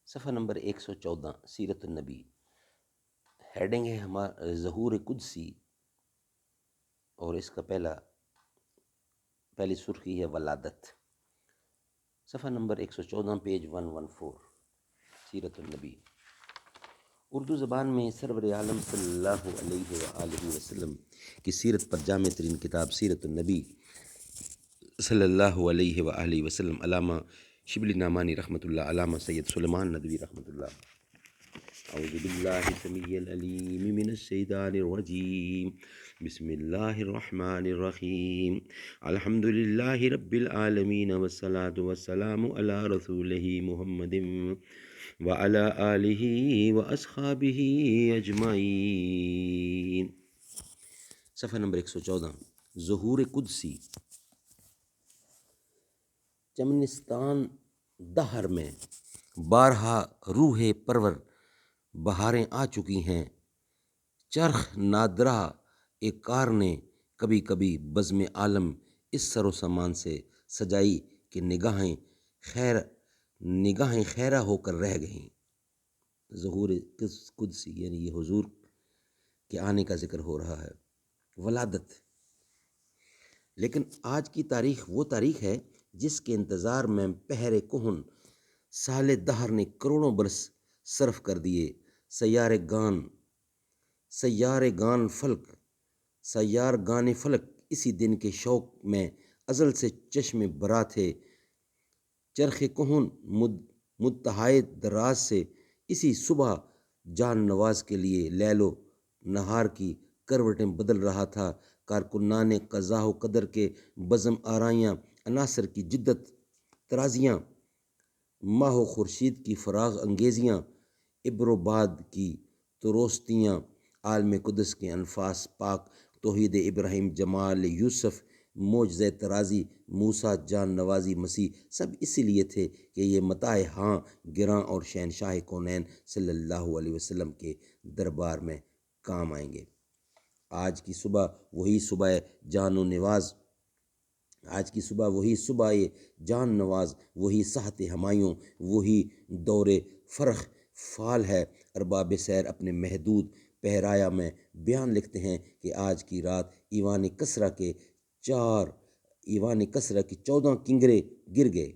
صفحہ نمبر 114 سیرت النبی، ہیڈنگ ہے ہمارا ظہور قدسی، اور اس کا پہلی سرخی ہے ولادت۔ صفحہ نمبر 114 پیج 114 سیرت النبی۔ اردو زبان میں سرور عالم صلی اللہ علیہ وآلہ وسلم کی سیرت پر جامع ترین کتاب سیرت النبی صلی اللہ علیہ وآلہ وسلم علامہ شبلی نعمانی رحمۃ اللہ، علامہ سید سلیمان ندوی رحمۃ اللہ۔ اعوذ باللہ السمیع العلیم من الشیطان الرجیم، بسم اللہ الرحمن الرحیم، الحمد للہ رب العالمین والصلاة والسلام علی رسولہ محمد وعلی آلہ واصحابہ اجمعین۔ صفحہ نمبر 114 ظہور قدسی۔ چمنستان دہر میں بارہا روح پرور بہاریں آ چکی ہیں، چرخ نادرہ ایک کار نے کبھی کبھی بزم عالم اس سر و سامان سے سجائی کہ نگاہیں خیرہ ہو کر رہ گئیں۔ ظہور قدسی یعنی یہ حضور کے آنے کا ذکر ہو رہا ہے، ولادت۔ لیکن آج کی تاریخ وہ تاریخ ہے جس کے انتظار میں پہر کہن سال دہر نے کروڑوں برس صرف کر دیے۔ سیار گان فلک اسی دن کے شوق میں ازل سے چشم برا تھے۔ چرخ کہن مدتہائے دراز سے اسی صبح جان نواز کے لیے لیل و نہار کی کروٹیں بدل رہا تھا۔ کارکنان قضا و قدر کے بزم آرائیاں، عناصر کی جدت ترازیاں، ماہ و خورشید کی فراغ انگیزیاں، ابر و باد کی تروستیاں، عالم قدس کے انفاس پاک، توحید ابراہیم، جمال یوسف، معجزہ ترازی موسیٰ، جان نوازی مسیح، سب اسی لیے تھے کہ یہ متاع ہاں گراں اور شہنشاہ کونین صلی اللہ علیہ وسلم کے دربار میں کام آئیں گے۔ آج کی صبح وہی صبح جان نواز، وہی ساحت ہمایوں، وہی دور فرخ فال ہے۔ ارباب سیر اپنے محدود پہرایا میں بیان لکھتے ہیں کہ آج کی رات ایوان کسریٰ کے 14 کنگرے گر گئے،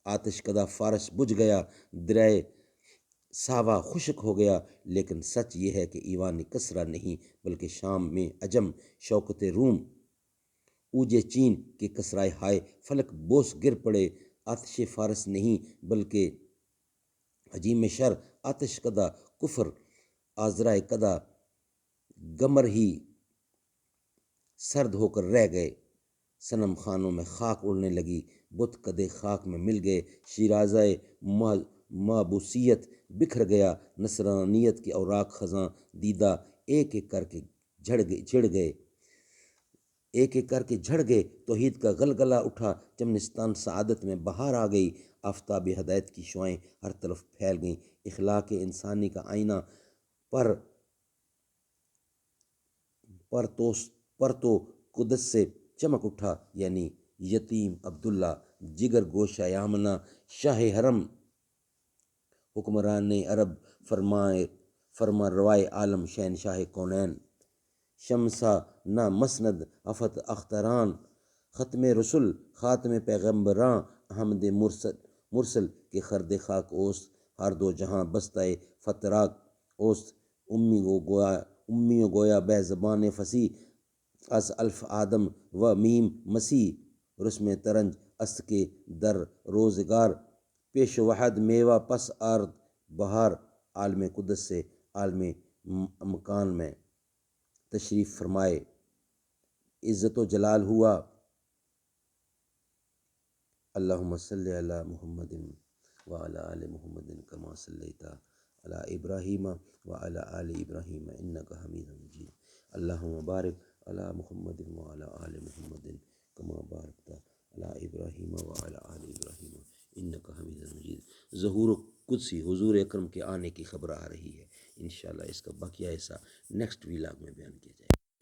آتش کدہ فارس بجھ گیا، دریا ساوا خشک ہو گیا۔ لیکن سچ یہ ہے کہ ایوان کسریٰ نہیں بلکہ شام میں عجم شوکت روم اوجے چین کے کسرائے ہائے فلک بوس گر پڑے۔ آتش فارس نہیں بلکہ حجیم شر، آتش کدہ کفر آزرائے کدہ گمر ہی سرد ہو کر رہ گئے۔ صنم خانوں میں خاک اڑنے لگی، بت کدے خاک میں مل گئے۔ شیرازہ مابوسیت بکھر گیا، نصرانیت کے اوراق خزاں دیدہ ایک ایک کر کے جھڑ گئے۔ توحید کا غلغلہ اٹھا، چمنستان سعادت میں بہار آ گئی۔ آفتاب ہدایت کی شعائیں ہر طرف پھیل گئیں۔ اخلاق انسانی کا آئینہ پر تو قدس سے چمک اٹھا، یعنی یتیم عبداللہ، جگر گوشہ آمنہ، شاہ حرم، حکمران عرب، فرما روائے عالم، شہنشاہ کونین، شمسا نہ مسند افت اختران، ختم رسل، خاتم پیغمبراں، احمد مرسل کے خرد خاک اوست، ہر دو جہاں بستہ فتراک اوست، امی و گویا بہ زبان فصیح، از الف آدم و میم مسیح، رسم ترنج است کے در روزگار، پیش وحد میوہ پس آرد بہار۔ عالم قدس سے عالم مکان میں تشریف فرمائے، عزت و جلال ہوا۔ اللہم صلی علی محمد وعلی آل محمد کما صلیت علی ابراہیم وعلی آل ابراہیم انک حمید مجید۔ اللہم بارک علی محمد وعلی آل محمد کما بارکت علی ابراہیم وعلی آل ابراہیم انک حمید مجید۔ ظہور قدسی، حضور اکرم کے آنے کی خبر آ رہی ہے۔ انشاءاللہ اس کا باقیہ حصہ نیکسٹ ویلاگ میں بیان کیا